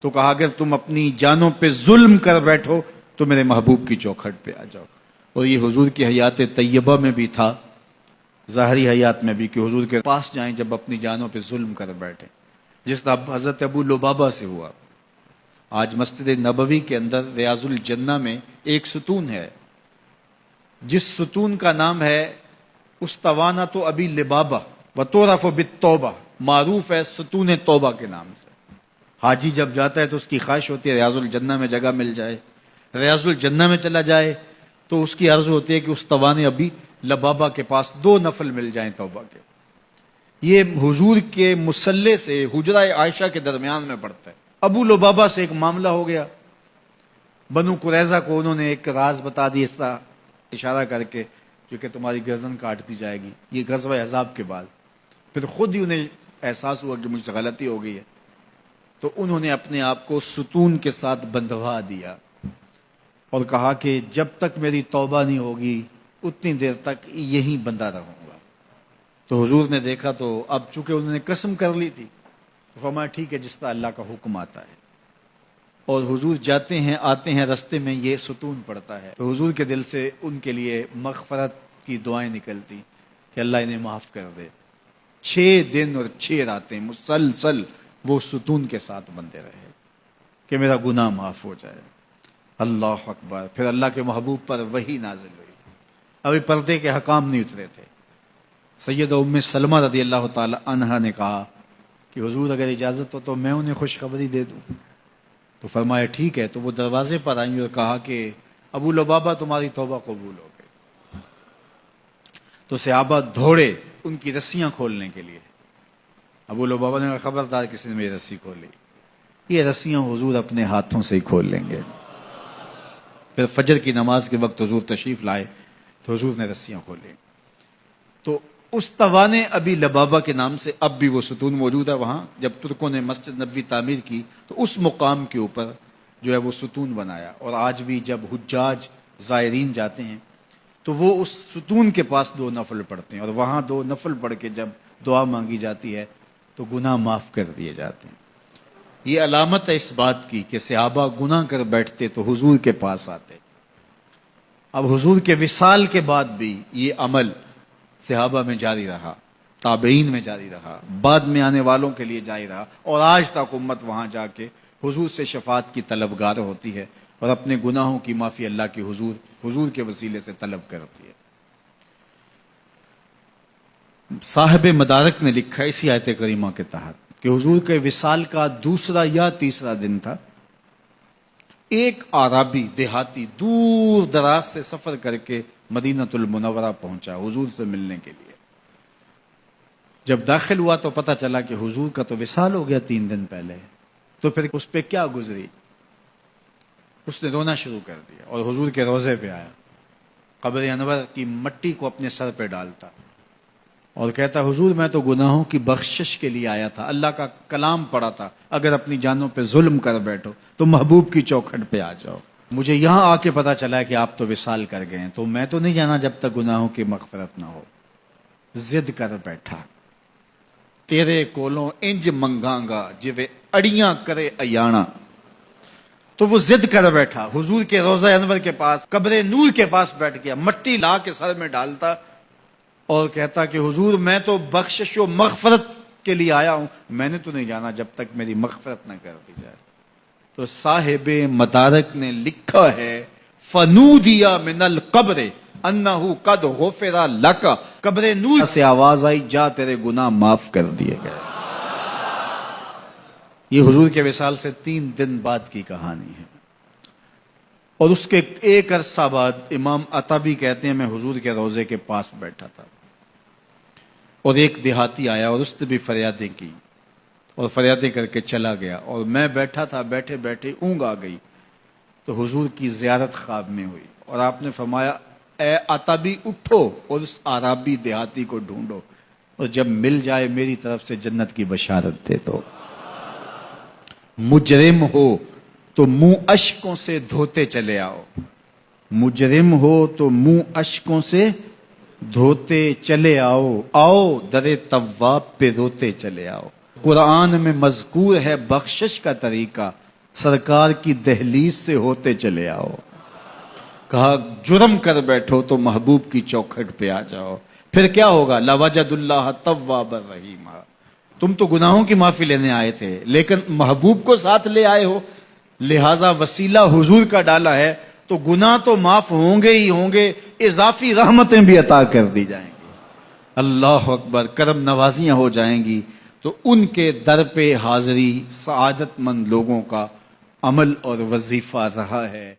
تو کہا اگر تم اپنی جانوں پہ ظلم کر بیٹھو تو میرے محبوب کی چوکھٹ پہ آ جاؤ. اور یہ حضور کی حیات طیبہ میں بھی تھا، ظاہری حیات میں بھی، کہ حضور کے پاس جائیں جب اپنی جانوں پہ ظلم کر بیٹھیں، جس طرح حضرت ابو لبابہ سے ہوا. آج مسجد نبوی کے اندر ریاض الجنہ میں ایک ستون ہے، جس ستون کا نام ہے استوانۃ ابی لبابہ وتعرف بالتوبہ، معروف ہے ستون توبہ کے نام سے. حاجی جب جاتا ہے تو اس کی خواہش ہوتی ہے ریاض الجنہ میں جگہ مل جائے. ریاض الجنہ میں چلا جائے تو اس کی عرض ہوتی ہے کہ استوان ابی لبابہ کے پاس 2 نفل مل جائیں توبہ کے. یہ حضور کے مصلے سے حجرہ عائشہ کے درمیان میں پڑتا ہے. ابو لبابہ سے ایک معاملہ ہو گیا، بنو قریظہ کو انہوں نے ایک راز بتا دی اس طرح اشارہ کر کے کہ تمہاری گردن کاٹ دی جائے گی. یہ غزوہ احزاب کے بعد پھر خود ہی انہیں احساس ہوا کہ مجھ سے غلطی ہو گئی ہے، تو انہوں نے اپنے آپ کو ستون کے ساتھ بندھوا دیا اور کہا کہ جب تک میری توبہ نہیں ہوگی اتنی دیر تک یہیں بندہ رہوں گا. تو حضور نے دیکھا تو اب چونکہ انہوں نے قسم کر لی تھی، فرمایا ٹھیک ہے جس طرح اللہ کا حکم آتا ہے. اور حضور جاتے ہیں آتے ہیں، رستے میں یہ ستون پڑتا ہے تو حضور کے دل سے ان کے لیے مغفرت کی دعائیں نکلتی کہ اللہ انہیں معاف کر دے. 6 دن اور 6 راتیں مسلسل وہ ستون کے ساتھ بندے رہے کہ میرا گناہ معاف ہو جائے. اللہ اکبر. پھر اللہ کے محبوب پر وحی نازل ہوئی. ابھی پردے کے حکام نہیں اترے تھے. سیدہ ام سلمہ رضی اللہ تعالی عنہا نے کہا کہ حضور اگر اجازت ہو تو میں انہیں خوشخبری دے دوں. تو فرمایا ٹھیک ہے. تو وہ دروازے پر آئیں اور کہا کہ ابو لبابہ تمہاری توبہ قبول ہو گئی. تو صحابہ دوڑے ان کی رسیاں کھولنے کے لیے. ابو لبابہ نے کہا خبردار کسی نے میری رسی کھولی، یہ رسیاں حضور اپنے ہاتھوں سے ہی کھول لیں گے. پھر فجر کی نماز کے وقت حضور تشریف لائے تو حضور نے رسیاں کھولیں. تو استوان ابی لبابہ کے نام سے اب بھی وہ ستون موجود ہے وہاں. جب ترکوں نے مسجد نبوی تعمیر کی تو اس مقام کے اوپر جو ہے وہ ستون بنایا. اور آج بھی جب حجاج زائرین جاتے ہیں تو وہ اس ستون کے پاس 2 نفل پڑھتے ہیں، اور وہاں 2 نفل پڑھ کے جب دعا مانگی جاتی ہے تو گناہ معاف کر دیے جاتے ہیں. یہ علامت ہے اس بات کی کہ صحابہ گناہ کر بیٹھتے تو حضور کے پاس آتے. اب حضور کے وصال کے بعد بھی یہ عمل صحابہ میں جاری رہا، تابعین میں جاری رہا، بعد میں آنے والوں کے لیے جاری رہا، اور آج تک امت وہاں جا کے حضور سے شفاعت کی طلبگار ہوتی ہے اور اپنے گناہوں کی معافی اللہ کی حضور کے وسیلے سے طلب کرتی ہے. صاحب مدارک نے لکھا اسی آیت کریمہ کے تحت کہ حضور کے وصال کا 2 یا 3 دن تھا. ایک عربی دیہاتی دور دراز سے سفر کر کے مدینۃ المنورہ پہنچا حضور سے ملنے کے لیے. جب داخل ہوا تو پتہ چلا کہ حضور کا تو وصال ہو گیا 3 دن پہلے. تو پھر اس پہ کیا گزری، اس نے رونا شروع کر دیا اور حضور کے روضے پہ آیا، قبر انور کی مٹی کو اپنے سر پہ ڈالتا اور کہتا حضور میں تو گناہوں کی بخشش کے لیے آیا تھا، اللہ کا کلام پڑھا تھا اگر اپنی جانوں پہ ظلم کر بیٹھو تو محبوب کی چوکھٹ پہ آ جاؤ. مجھے یہاں آ کے پتا چلا کہ آپ تو وصال کر گئے ہیں، تو میں تو نہیں جانا جب تک گناہوں کی مغفرت نہ ہو. ضد کر بیٹھا تیرے کولوں انج منگاں گا جویں اڑیاں کرے ایانا. تو وہ ضد کر بیٹھا حضور کے روضہ انور کے پاس، قبر نور کے پاس بیٹھ گیا، مٹی لا کے سر میں ڈالتا اور کہتا کہ حضور میں تو بخشش و مغفرت کے لیے آیا ہوں، میں نے تو نہیں جانا جب تک میری مغفرت نہ کر دی جائے. تو صاحب مدارک نے لکھا ہے فنودی من القبر انہ قد غفر لک، قبر نور سے آواز آئی جا تیرے گناہ معاف کر دیے گئے. یہ حضور کے وصال سے 3 دن بعد کی کہانی ہے. اور اس کے ایک عرصہ بعد امام عطبی کہتے ہیں میں حضور کے روضے کے پاس بیٹھا تھا اور ایک دیہاتی آیا اور اس نے بھی فریادیں کی اور فریادیں کر کے چلا گیا، اور میں بیٹھا تھا، بیٹھے بیٹھے اونگ آ گئی تو حضور کی زیارت خواب میں ہوئی اور آپ نے فرمایا اے عطبی اٹھو اور اس عربی دیہاتی کو ڈھونڈو اور جب مل جائے میری طرف سے جنت کی بشارت دے دو. مجرم ہو تو منہ اشکوں سے دھوتے چلے آؤ، مجرم ہو تو منہ اشکوں سے دھوتے چلے آؤ، آؤ در تواب پہ روتے چلے آؤ. قرآن میں مذکور ہے بخشش کا طریقہ، سرکار کی دہلیز سے ہوتے چلے آؤ. کہا جرم کر بیٹھو تو محبوب کی چوکھٹ پہ آ جاؤ. پھر کیا ہوگا؟ لَوَجَدُ اللَّهَ تَوَّابًا رَحِيمًا. تم تو گناہوں کی معافی لینے آئے تھے لیکن محبوب کو ساتھ لے آئے ہو، لہذا وسیلہ حضور کا ڈالا ہے تو گناہ تو معاف ہوں گے ہی ہوں گے، اضافی رحمتیں بھی عطا کر دی جائیں گی. اللہ اکبر. کرم نوازیاں ہو جائیں گی. تو ان کے در پہ حاضری سعادت مند لوگوں کا عمل اور وظیفہ رہا ہے.